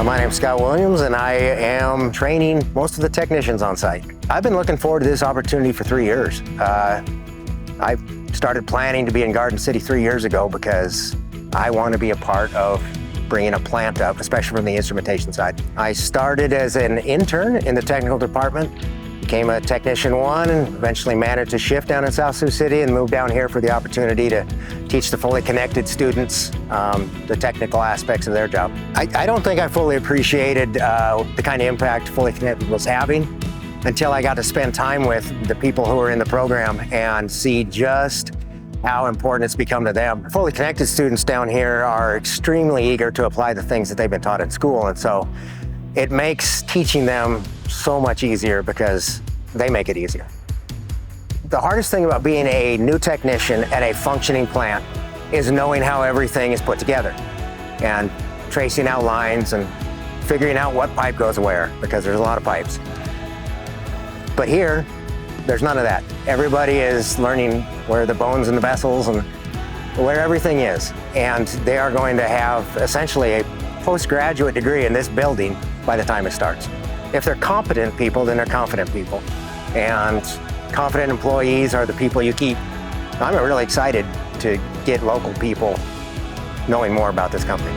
My name's Scott Williams, and I am training most of the technicians on site. I've been looking forward to this opportunity for 3 years. I started planning to be in Garden City 3 years ago because I want to be a part of bringing a plant up, especially from the instrumentation side. I started as an intern in the technical department, became a technician 1, and eventually managed to shift down in South Sioux City and moved down here for the opportunity to teach the fully connected students the technical aspects of their job. I don't think I fully appreciated the kind of impact Fully Connected was having until I got to spend time with the people who are in the program and see just how important it's become to them. Fully connected students down here are extremely eager to apply the things that they've been taught in school, and so it makes teaching them so much easier because they make it easier. The hardest thing about being a new technician at a functioning plant is knowing how everything is put together and tracing out lines and figuring out what pipe goes where, because there's a lot of pipes. But here, there's none of that. Everybody is learning where the bones and the vessels and where everything is. And they are going to have essentially a postgraduate degree in this building by the time it starts. If they're competent people, then they're confident people. And confident employees are the people you keep. I'm really excited to get local people knowing more about this company.